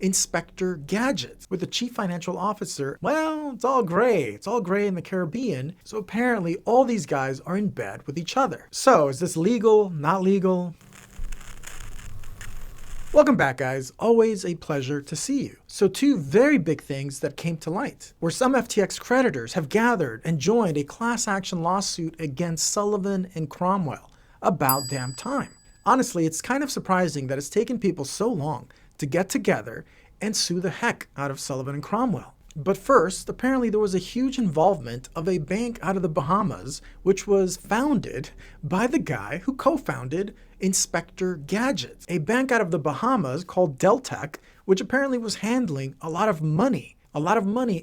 Inspector Gadget, with the chief financial officer. Well, it's all gray. It's all gray in the Caribbean. So apparently all these guys are in bed with each other. So is this legal? Not legal? Welcome back, guys. Always a pleasure to see you. So two very big things that came to light, where some FTX creditors have gathered and joined a class action lawsuit against Sullivan and Cromwell. About damn time. Honestly, it's kind of surprising that it's taken people so long to get together and sue the heck out of Sullivan and Cromwell. But first, apparently there was a huge involvement of a bank out of the Bahamas, which was founded by the guy who co-founded Inspector Gadget, a bank out of the Bahamas called Deltek, which apparently was handling a lot of money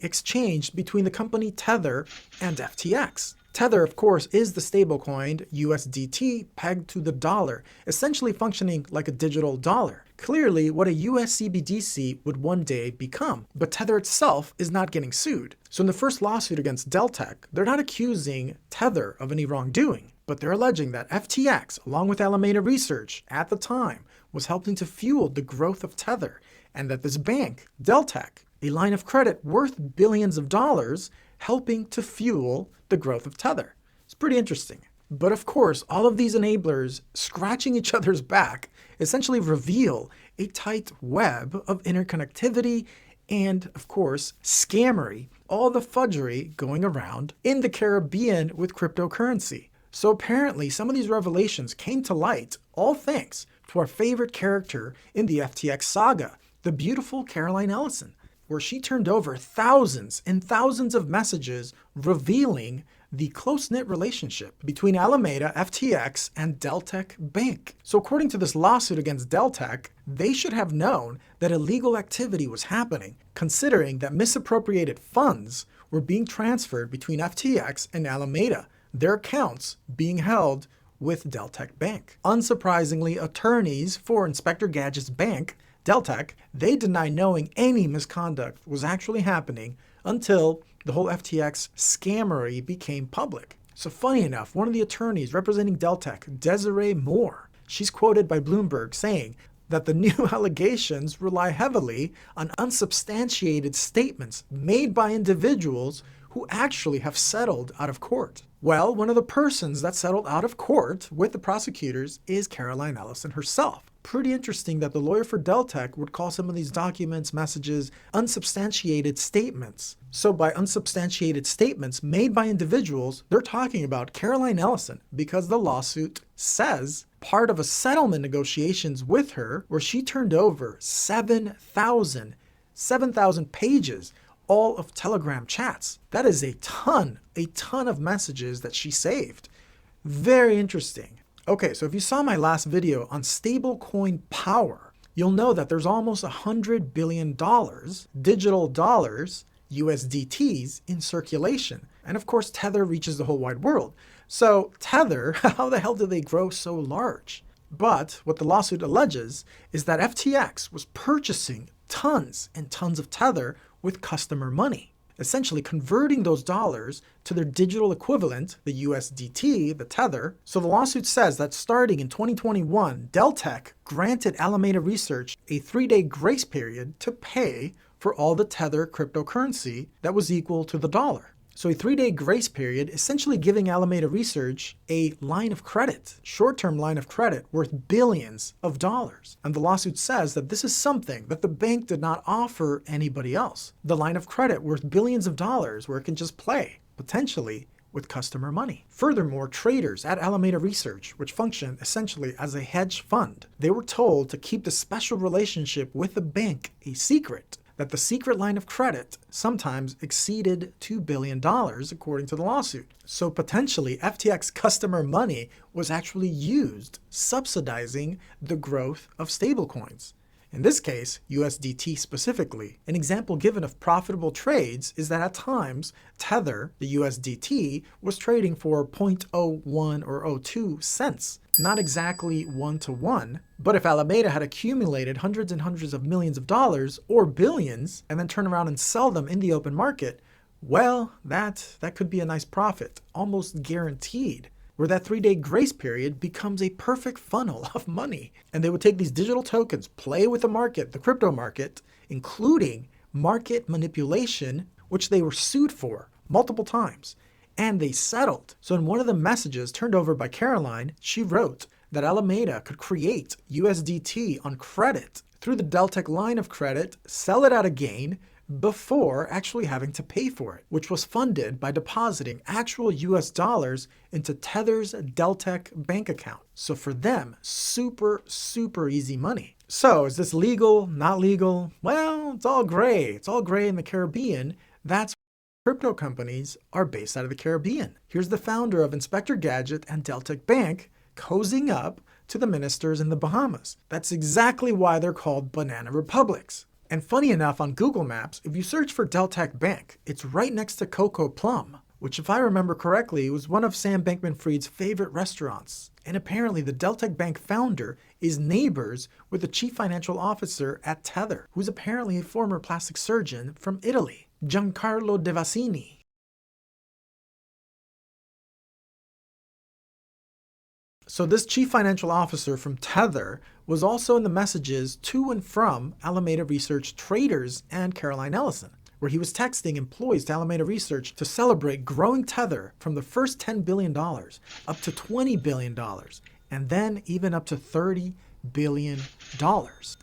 exchanged between the company Tether and FTX. Tether, of course, is the stablecoin USDT pegged to the dollar, essentially functioning like a digital dollar. Clearly what a US CBDC would one day become, but Tether itself is not getting sued. So in the first lawsuit against Deltek, they're not accusing Tether of any wrongdoing, but they're alleging that FTX, along with Alameda Research at the time, was helping to fuel the growth of Tether, and that this bank, Deltek, a line of credit worth billions of dollars, helping to fuel the growth of Tether. It's pretty interesting. But of course, all of these enablers scratching each other's back essentially reveal a tight web of interconnectivity and, of course, scammery, all the fudgery going around in the Caribbean with cryptocurrency. So apparently some of these revelations came to light, all thanks to our favorite character in the FTX saga, the beautiful Caroline Ellison, where she turned over thousands and thousands of messages revealing the close-knit relationship between Alameda, FTX, and Deltek Bank. So according to this lawsuit against Deltek, they should have known that illegal activity was happening, considering that misappropriated funds were being transferred between FTX and Alameda, their accounts being held with Deltek Bank. Unsurprisingly, attorneys for Inspector Gadget's bank, Deltek, they deny knowing any misconduct was actually happening until the whole FTX scammery became public. So funny enough, one of the attorneys representing Deltek, Desiree Moore, she's quoted by Bloomberg saying that the new allegations rely heavily on unsubstantiated statements made by individuals who actually have settled out of court. Well, one of the persons that settled out of court with the prosecutors is Caroline Ellison herself. Pretty interesting that the lawyer for Deltek would call some of these documents, messages, unsubstantiated statements. So by unsubstantiated statements made by individuals, they're talking about Caroline Ellison because the lawsuit says part of a settlement negotiations with her where she turned over 7,000 pages all of Telegram chats. That is a ton of messages that she saved. Very interesting. Okay, so if you saw my last video on stablecoin power, you'll know that there's almost $100 billion digital dollars, USDTs, in circulation. And of course, Tether reaches the whole wide world. So Tether, how the hell did they grow so large? But what the lawsuit alleges is that FTX was purchasing tons and tons of Tether with customer money, essentially converting those dollars to their digital equivalent, the USDT, the Tether. So the lawsuit says that starting in 2021, Deltek granted Alameda Research a 3-day grace period to pay for all the Tether cryptocurrency that was equal to the dollar. So a 3-day grace period, essentially giving Alameda Research a line of credit, short-term line of credit worth billions of dollars. And the lawsuit says that this is something that the bank did not offer anybody else. The line of credit worth billions of dollars where it can just play, potentially, with customer money. Furthermore, traders at Alameda Research, which function essentially as a hedge fund, they were told to keep the special relationship with the bank a secret, that the secret line of credit sometimes exceeded $2 billion according to the lawsuit. So potentially FTX customer money was actually used subsidizing the growth of stablecoins. In this case, USDT specifically. An example given of profitable trades is that at times, Tether, the USDT, was trading for 0.01 or 02 cents. Not exactly 1-to-1, but if Alameda had accumulated hundreds and hundreds of millions of dollars or billions and then turn around and sell them in the open market, well, that could be a nice profit, almost guaranteed, where that 3-day grace period becomes a perfect funnel of money. And they would take these digital tokens, play with the market, the crypto market, including market manipulation, which they were sued for multiple times, and they settled. So in one of the messages turned over by Caroline, she wrote that Alameda could create USDT on credit through the Deltek line of credit, sell it at a gain, before actually having to pay for it, which was funded by depositing actual US dollars into Tether's Deltek bank account. So for them, super, super easy money. So is this legal, not legal? Well, it's all gray. It's all gray in the Caribbean. That's why crypto companies are based out of the Caribbean. Here's the founder of Inspector Gadget and Deltek Bank cozying up to the ministers in the Bahamas. That's exactly why they're called banana republics. And funny enough, on Google Maps, if you search for Deltek Bank, it's right next to Coco Plum, which if I remember correctly, was one of Sam Bankman-Fried's favorite restaurants. And apparently the Deltek Bank founder is neighbors with the chief financial officer at Tether, who's apparently a former plastic surgeon from Italy, Giancarlo Devasini. So this chief financial officer from Tether was also in the messages to and from Alameda Research traders and Caroline Ellison, where he was texting employees to Alameda Research to celebrate growing Tether from the first $10 billion up to $20 billion, and then even up to $30 billion,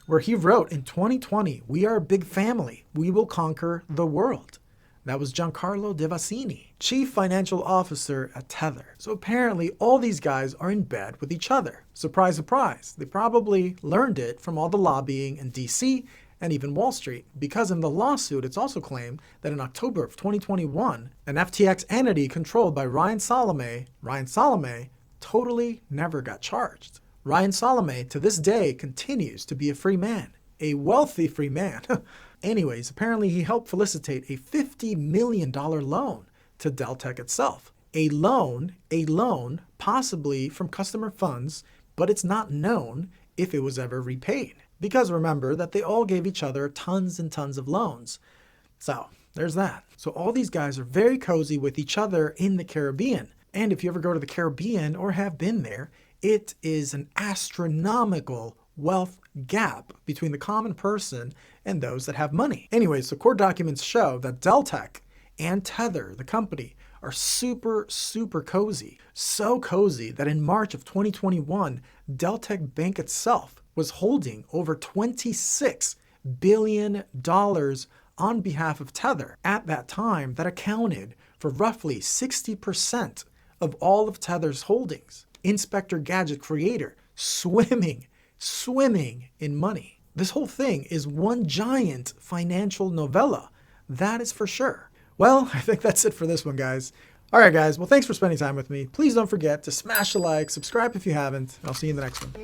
where he wrote in 2020, "We are a big family. We will conquer the world." That was Giancarlo Devasini, chief financial officer at Tether. So apparently all these guys are in bed with each other. Surprise, surprise. They probably learned it from all the lobbying in DC and even Wall Street, because in the lawsuit it's also claimed that in October of 2021, an FTX entity controlled by Ryan Salome totally never got charged. Ryan Salome to this day continues to be a free man, a wealthy free man. Anyways, apparently he helped felicitate a $50 million loan to Deltek itself. A loan, possibly from customer funds, but it's not known if it was ever repaid. Because remember that they all gave each other tons and tons of loans. So there's that. So all these guys are very cozy with each other in the Caribbean. And if you ever go to the Caribbean or have been there, it is an astronomical wealth gap between the common person and those that have money. Anyways, so court documents show that Deltek and Tether, the company, are super, super cozy. So cozy that in March of 2021, Deltek Bank itself was holding over $26 billion on behalf of Tether. At that time, that accounted for roughly 60% of all of Tether's holdings. Inspector Gadget creator, swimming in money. This whole thing is one giant financial novella. That is for sure. Well, I think that's it for this one, guys. All right, guys. Well, thanks for spending time with me. Please don't forget to smash a like, subscribe if you haven't. I'll see you in the next one.